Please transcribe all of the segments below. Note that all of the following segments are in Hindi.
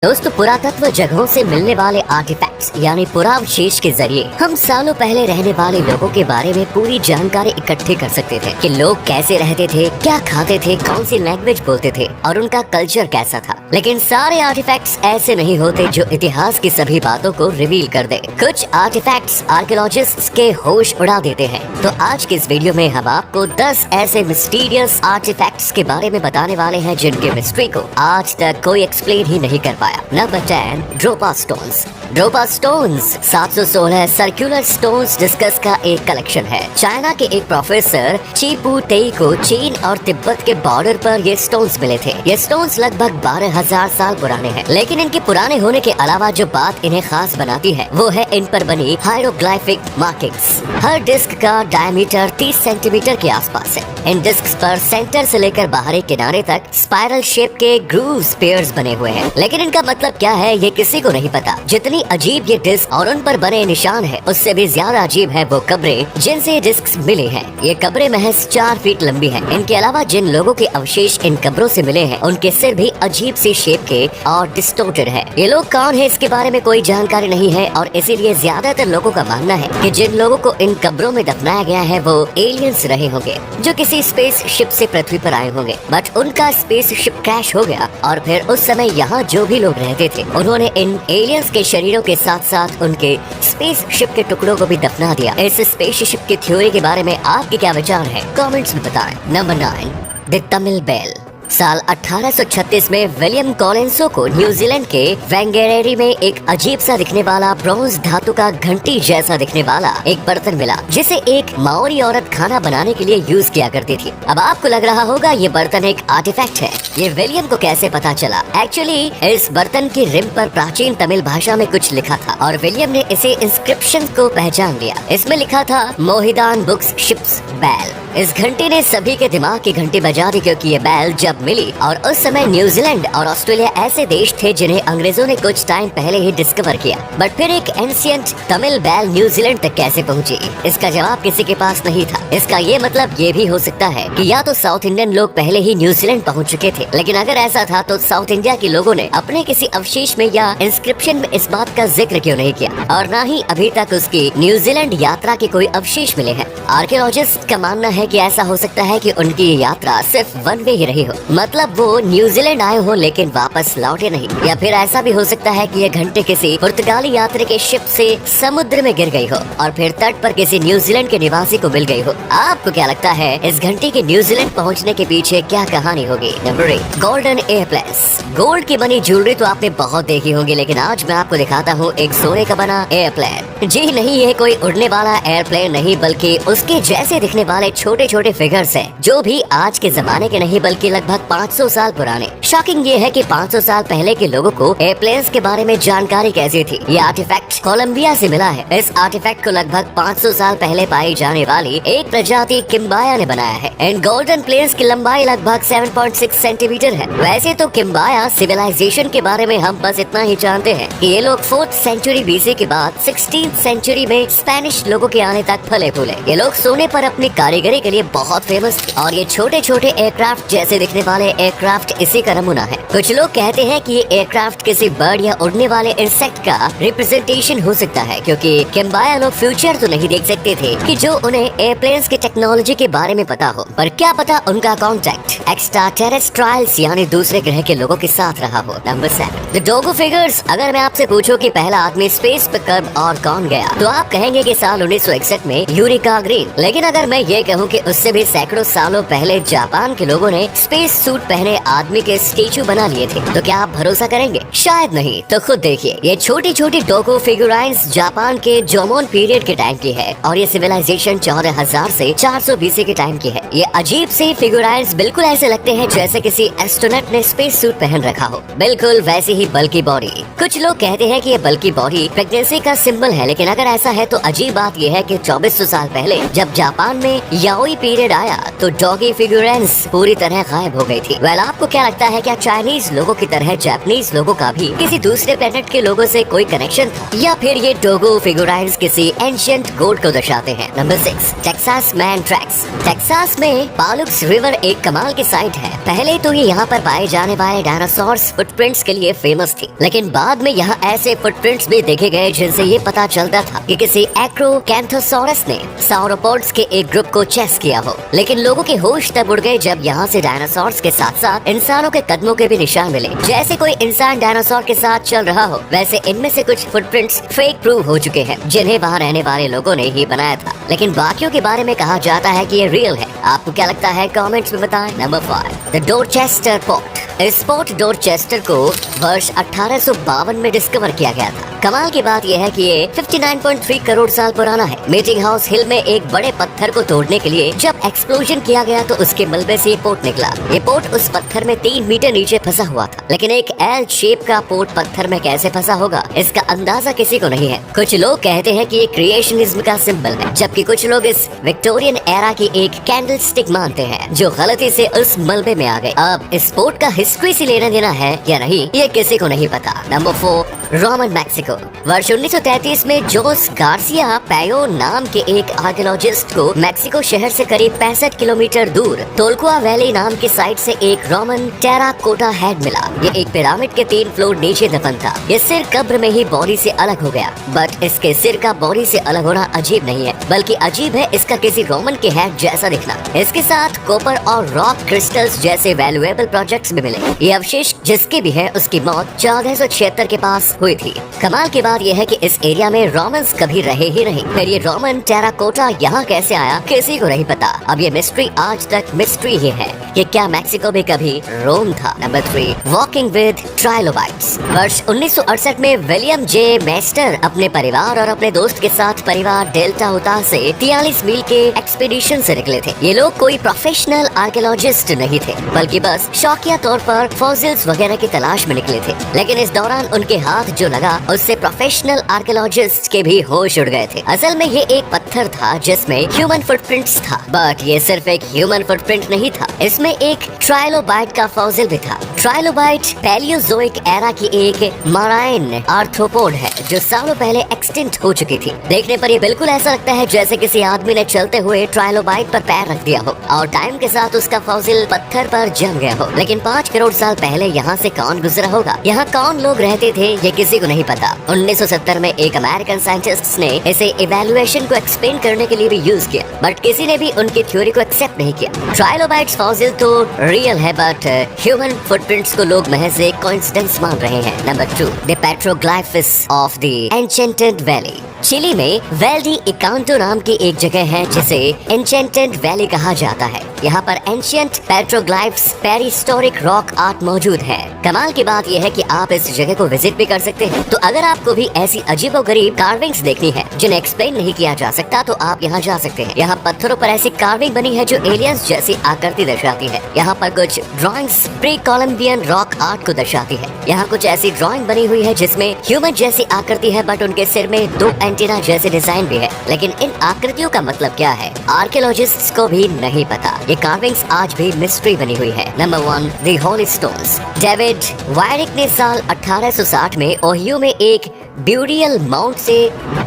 दोस्तों, पुरातत्व जगहों से मिलने वाले आर्टिफैक्ट्स यानी पुरावशेष के जरिए हम सालों पहले रहने वाले लोगों के बारे में पूरी जानकारी इकट्ठी कर सकते थे कि लोग कैसे रहते थे, क्या खाते थे, कौन सी लैंग्वेज बोलते थे और उनका कल्चर कैसा था। लेकिन सारे आर्टिफैक्ट्स ऐसे नहीं होते जो इतिहास की सभी बातों को रिवील कर दे। कुछ आर्टिफैक्ट्स आर्कियोलॉजिस्ट्स के होश उड़ा देते हैं। तो आज के इस वीडियो में हम आपको 10 ऐसे मिस्टीरियस आर्टिफैक्ट्स के बारे में बताने वाले हैं जिनके मिस्ट्री को आज तक कोई एक्सप्लेन ही नहीं कर पाया। Number 10, Dropa stones. Dropa stones 716 circular stones discs का एक कलेक्शन है। चाइना के एक प्रोफेसर चीपू तेई को चीन और तिब्बत के बॉर्डर पर ये स्टोन्स मिले थे। ये स्टोन्स लगभग 12,000 साल पुराने हैं। लेकिन इनके पुराने होने के अलावा जो बात इन्हें खास बनाती है वो है इन पर बनी हायरोग्लाइफिक मार्किंग्स। हर डिस्क का डायमीटर 30 सेंटीमीटर के आसपास है। इन डिस्क पर सेंटर से लेकर बाहरी किनारे तक स्पाइरल शेप के ग्रूव्स पेयर्स बने हुए हैं। लेकिन इनका मतलब क्या है ये किसी को नहीं पता। जितनी अजीब ये डिस्क और उन पर बने निशान है उससे भी ज्यादा अजीब है वो कब्रें जिनसे ये डिस्क मिले हैं। ये कब्रें महज 4 फीट लंबी हैं। इनके अलावा जिन लोगों के अवशेष इन कब्रों से मिले हैं उनके सिर भी अजीब सी शेप के और डिस्टोर्टेड है। ये लोग कौन है इसके बारे में कोई जानकारी नहीं है और इसीलिए ज्यादातर लोगों का मानना है कि जिन लोगों को इन कब्रों में दफनाया गया है वो एलियंस रहे होंगे जो किसी स्पेस शिप से पृथ्वी पर आए होंगे। बट उनका स्पेस शिप क्रैश हो गया और फिर उस समय यहाँ जो भी लोग रहते थे उन्होंने इन एलियंस के शरीरों के साथ साथ उनके स्पेस शिप के टुकड़ों को भी दफना दिया। इस स्पेस शिप की थ्योरी के बारे में आपके क्या विचार है, कमेंट्स में बताएं। Number 9, the Tamil bell. साल 1836 में विलियम कॉलिंसो को न्यूजीलैंड के वेंगेरेरी में एक अजीब सा दिखने वाला ब्रॉन्ज धातु का घंटी जैसा दिखने वाला एक बर्तन मिला जिसे एक माओरी औरत खाना बनाने के लिए यूज किया करती थी। अब आपको लग रहा होगा ये बर्तन एक आर्टिफैक्ट है। ये विलियम को कैसे पता चला? एक्चुअली इस बर्तन की रिम पर प्राचीन तमिल भाषा में कुछ लिखा था और विलियम ने इसे इंस्क्रिप्शन को पहचान लिया। इसमें लिखा था मोहिदान बुक्स शिप्स बैल। इस घंटी ने सभी के दिमाग की घंटी बजा दी क्योंकि ये बैल जब मिली और उस समय न्यूजीलैंड और ऑस्ट्रेलिया ऐसे देश थे जिन्हें अंग्रेजों ने कुछ टाइम पहले ही डिस्कवर किया। बट फिर एक एंशिएंट तमिल बैल न्यूजीलैंड तक कैसे पहुंची? इसका जवाब किसी के पास नहीं था। इसका ये मतलब ये भी हो सकता है कि या तो साउथ इंडियन लोग पहले ही न्यूजीलैंड पहुंच चुके थे। लेकिन अगर ऐसा था तो साउथ इंडिया के लोगों ने अपने किसी अवशेष में या इंस्क्रिप्शन में इस बात का जिक्र क्यों नहीं किया और न ही अभी तक उसकी न्यूजीलैंड यात्रा के कोई अवशेष मिले हैं। आर्कियोलॉजिस्ट का मानना है कि ऐसा हो सकता है कि उनकी ये यात्रा सिर्फ वन वे ही रही हो, मतलब वो न्यूजीलैंड आए हो लेकिन वापस लौटे नहीं। या फिर ऐसा भी हो सकता है कि ये घंटे किसी पुर्तगाली यात्री के शिप से समुद्र में गिर गई हो और फिर तट पर किसी न्यूजीलैंड के निवासी को मिल गई हो। आपको क्या लगता है इस घंटी के न्यूजीलैंड पहुंचने के पीछे क्या कहानी होगी? Number 8, golden airplanes. गोल्ड की बनी ज्वेलरी तो आपने बहुत देखी होगी लेकिन आज मैं आपको दिखाता हूँ एक सोने का बना एयरप्लेन। जी नहीं, ये कोई उड़ने वाला एयरप्लेन नहीं बल्कि उसके जैसे दिखने वाले छोटे छोटे फिगर्स हैं जो भी आज के जमाने के नहीं बल्कि लगभग 500 साल पुराने। शॉकिंग ये है कि 500 साल पहले के लोगों को एयरप्लेन्स के बारे में जानकारी कैसी थी। ये आर्टिफैक्ट कोलंबिया से मिला है। इस आर्टिफैक्ट को लगभग 500 साल पहले पाई जाने वाली एक प्रजाति किम्बाया ने बनाया है। इन गोल्डन प्लेन्स की लंबाई लगभग 7.6 सेंटीमीटर है। वैसे तो किम्बाया सिविलाइजेशन के बारे में हम बस इतना ही जानते हैं कि ये लोग 4th सेंचुरी बीसी के बाद 16th सेंचुरी में स्पेनिश लोगों के आने तक फले फूले। ये लोग सोने पर अपनी कारीगरी के लिए बहुत फेमस थे और ये छोटे छोटे एयरक्राफ्ट जैसे दिखने वाले एयरक्राफ्ट इसी का नमूना है। कुछ लोग कहते हैं कि ये एयरक्राफ्ट किसी बर्ड या उड़ने वाले इंसेक्ट का रिप्रेजेंटेशन हो सकता है क्योंकि किम्बाया लोग फ्यूचर तो नहीं देख सकते थे कि जो उन्हें एयरप्लेन्स की टेक्नोलॉजी के बारे में पता हो, पर क्या पता उनका कॉन्टेक्ट एक्स्ट्रा टेरेस्ट्राइल्स यानी दूसरे ग्रह के लोगों के साथ रहा हो। Number 7, the Dogu figures. अगर मैं आपसे पूछूं कि पहला आदमी स्पेस पे कब और कौन गया तो आप कहेंगे कि साल 1961 में यूरी गागरिन। लेकिन अगर मैं ये कहूँ कि उससे भी सैकड़ों सालों पहले जापान के लोगों ने स्पेस सूट पहने आदमी के स्टेचू बना लिए थे तो क्या आप भरोसा करेंगे? शायद नहीं। तो खुद देखिए, ये छोटी छोटी डोगो फिगुराइंस जापान के जोमोन पीरियड के टाइम की है और ये सिविलाइजेशन 14,000 से 400 बीसी के टाइम की है। ये अजीब से फिगुराइंस बिल्कुल ऐसे लगते हैं जैसे किसी एस्ट्रोनॉट ने स्पेस सूट पहन रखा हो, बिल्कुल वैसी ही बल्कि बॉडी। कुछ लोग कहते हैं कि ये बल्कि बॉडी प्रेगनेंसी का सिंबल है है, लेकिन अगर ऐसा है तो अजीब बात यह है कि 2400 साल पहले जब जापान में याओई पीरियड आया तो डॉगी फिगुरेंस पूरी तरह गायब हो गई थी। वेल, आपको क्या लगता है, क्या चाइनीज लोगों की तरह जापानीज लोगों का भी किसी दूसरे प्लेनेट के लोगों से कोई कनेक्शन था, या फिर ये डोगो फिगुरेंस किसी एंशिएंट गॉड को दर्शाते हैं? Number 6, Texas man tracks. Texas में पालुक्स रिवर एक कमाल की साइट है। पहले तो ये यहाँ पर पाए जाने वाले डायनासोर्स फुटप्रिंट्स के लिए फेमस थी, लेकिन बाद में यहाँ ऐसे फुटप्रिंट्स भी देखे गए जिनसे ये पता चलता था कि किसी एक्रोकैंथोसॉरस ने सॉरोपोड्स के एक ग्रुप को चेस किया हो। लेकिन लोगों के होश तब उड़ गए जब यहाँ से डायनासोर्स के साथ साथ इंसानों के कदमों के भी निशान मिले। जैसे कोई इंसान डायनासोर के साथ चल रहा हो, वैसे इनमें से कुछ फुटप्रिंट्स फेक प्रूव हो चुके हैं, जिन्हें वहाँ रहने वाले लोगों ने ही बनाया था। लेकिन बाकियों के बारे में कहा जाता है कि ये रियल है। आपको क्या लगता है, कमेंट्स में बताएं। Number 5, the Dorchester port. इस पोर्ट डोरचेस्टर को वर्ष 1852 में डिस्कवर किया गया था। कमाल की बात यह है कि ये 59.3 करोड़ साल पुराना है। मीटिंग हाउस हिल में एक बड़े पत्थर को तोड़ने के लिए जब एक्सप्लोजन किया गया तो उसके मलबे से ये पोर्ट निकला। ये पोर्ट उस पत्थर में 3 मीटर नीचे फंसा हुआ था, लेकिन एक एल शेप का पोर्ट पत्थर में कैसे फंसा होगा, इसका अंदाजा किसी को नहीं है। कुछ लोग कहते हैं कि ये क्रिएशनिज्म का सिंबल है, जबकि कुछ लोग इस विक्टोरियन एरा की एक कैंडल स्टिक मानते हैं जो गलती से उस मलबे में आ गए। अब इस पोर्ट का हिस्ट्री से लेना देना है या नहीं, ये किसी को नहीं पता। Number 4, Roman Mexico. वर्ष 1933 में जोस गार्सिया पैयो नाम के एक आर्कियोलॉजिस्ट को मैक्सिको शहर से करीब 65 किलोमीटर दूर तोलकुआ वैली नाम की साइट से एक रोमन टेराकोटा हेड मिला। ये एक पिरामिड के 3 फ्लोर नीचे दफन था। ये सिर कब्र में ही बॉडी से अलग हो गया, बट इसके सिर का बॉडी से अलग होना अजीब नहीं है, बल्कि अजीब है इसका किसी रोमन के हेड जैसा दिखना। इसके साथ कॉपर और रॉक क्रिस्टल्स जैसे वैल्यूएबल प्रोजेक्ट्स भी मिले। ये अवशेष जिसकी भी है उसकी मौत 1476 के पास हुई थी। कमाल की बात यह है कि इस एरिया में रोमन्स कभी रहे ही नहीं। फिर ये रोमन टेराकोटा यहाँ कैसे आया, किसी को नहीं पता। अब ये मिस्ट्री आज तक मिस्ट्री ही है कि क्या मैक्सिको भी कभी रोम था। Number 3, walking with trilobites. वर्ष 1968 में विलियम जे मेस्टर अपने परिवार और अपने दोस्त के साथ परिवार डेल्टा उताह से 43 मील के एक्सपीडिशन से निकले थे। ये लोग कोई प्रोफेशनल आर्कियोलॉजिस्ट नहीं थे, बल्कि बस शौकिया तौर पर फॉसिल्स वगैरह की तलाश में निकले थे। लेकिन इस दौरान उनके हाथ जो लगा उससे प्रोफेशनल आर्कियोलॉजिस्ट के भी होश उड़ गए थे। असल में ये एक पत्थर था जिसमें ह्यूमन फुटप्रिंट्स था, बट ये सिर्फ एक ह्यूमन फुटप्रिंट नहीं था, इसमें एक ट्राइलोबाइट का फॉसिल भी था। ट्राइलोबाइट पैलियोजोइक एरा की एक मराइन आर्थ्रोपोड है जो सालों पहले एक्सटिंक्ट हो चुकी थी। देखने पर ये बिल्कुल ऐसा लगता है जैसे किसी आदमी ने चलते हुए ट्राइलोबाइट पर पैर रख दिया हो और टाइम के साथ उसका फॉसिल पत्थर पर जम गया हो। लेकिन 5 करोड़ साल पहले यहाँ से कौन गुजरा होगा, यहाँ कौन लोग रहते थे, ये किसी को नहीं पता। 1970 में एक अमेरिकन साइंटिस्ट ने इसे इवैल्यूएशन को एक्सप्लेन करने के लिए भी यूज किया, बट किसी ने भी उनकी थ्योरी को एक्सेप्ट नहीं किया। ट्राइलोबाइट्स फॉसिल तो रियल है, बट ह्यूमन फुटप्रिंट्स को लोग महज एक कोइंसिडेंस मान रहे हैं। Number 2, the petroglyphs of the enchanted valley. Chile में वेल्डी इकांतो नाम की एक जगह है जिसे एन्चेंटेड वैली कहा जाता है। यहाँ पर एंशिएंट पेट्रोग्लाइफ्स पेरिस्टोरिक रॉक आर्ट मौजूद है। कमाल की बात यह है कि आप इस जगह को विजिट भी कर सकते हैं। तो अगर आपको भी ऐसी अजीबोगरीब कार्विंग्स देखनी है जिन्हें एक्सप्लेन नहीं किया जा सकता, तो आप यहाँ जा सकते हैं। यहाँ पत्थरों पर ऐसी कार्विंग बनी है जो एलियंस जैसी आकृति दर्शाती है। यहाँ पर कुछ drawings pre Columbian rock art को दर्शाती है। यहाँ कुछ ऐसी ड्राइंग बनी हुई है जिसमें ह्यूमन जैसी आकृति है, बट उनके सिर में 2 एंटीना जैसे डिजाइन भी है। लेकिन इन आकृतियों का मतलब क्या है, आर्कियोलॉजिस्ट्स को भी नहीं पता। ये कार्विंग्स आज भी मिस्ट्री बनी हुई है। Number 1, the holy stones. David Wyrick ने साल 1860 में ओहियो में एक ब्यूरियल माउंट से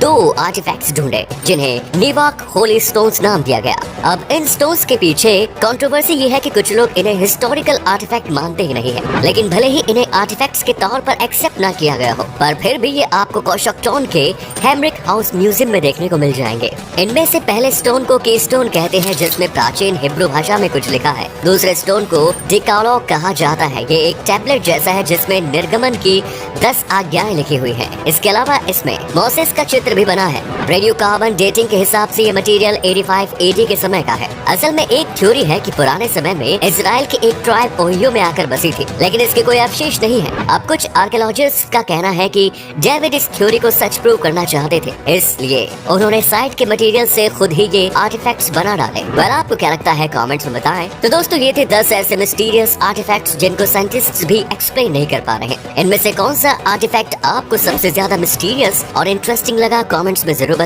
2 आर्टिफैक्ट्स ढूंढे जिन्हें निवाक होली स्टोन्स नाम दिया गया। अब इन स्टोन्स के पीछे कंट्रोवर्सी ये है कि कुछ लोग इन्हें हिस्टोरिकल आर्टिफैक्ट मानते ही नहीं है, लेकिन भले ही इन्हें आर्टिफैक्ट्स के तौर पर एक्सेप्ट ना किया गया हो, पर फिर भी ये आपको कोशकटॉन के हेमरिक हाउस म्यूजियम में देखने को मिल जाएंगे। इनमें से पहले स्टोन को कीस्टोन कहते हैं जिसमें प्राचीन हिब्रू भाषा में कुछ लिखा है। दूसरे स्टोन को डिकालॉग कहा जाता है। ये एक टैबलेट जैसा है जिसमें निर्गमन की 10 आज्ञाएं लिखी हुई है। इसके अलावा इसमें मोसेस का चित्र भी बना है। रेडियो कार्बन डेटिंग के हिसाब से ये मटेरियल 85 AD के समय का है। असल में एक थ्योरी है कि पुराने समय में इजराइल की एक ट्राइब ओहियो में आकर बसी थी, लेकिन इसके कोई अवशेष नहीं है। अब कुछ आर्कियोलॉजिस्ट का कहना है कि डेविड इस थ्योरी को सच प्रूव करना चाहते थे, इसलिए उन्होंने साइट के मटेरियल से खुद ही ये आर्टिफैक्ट्स बना डाले। वेल, आपको क्या लगता है कमेंट्स में बताएं। तो दोस्तों ये थे 10 ऐसे मिस्टीरियस आर्टिफैक्ट्स जिनको साइंटिस्ट्स भी एक्सप्लेन नहीं कर पा रहे हैं। इनमें से कौन सा आर्टिफैक्ट आपको सबसे ज्यादा मिस्टीरियस और इंटरेस्टिंग लगा, कमेंट्स में जरूर बताएं।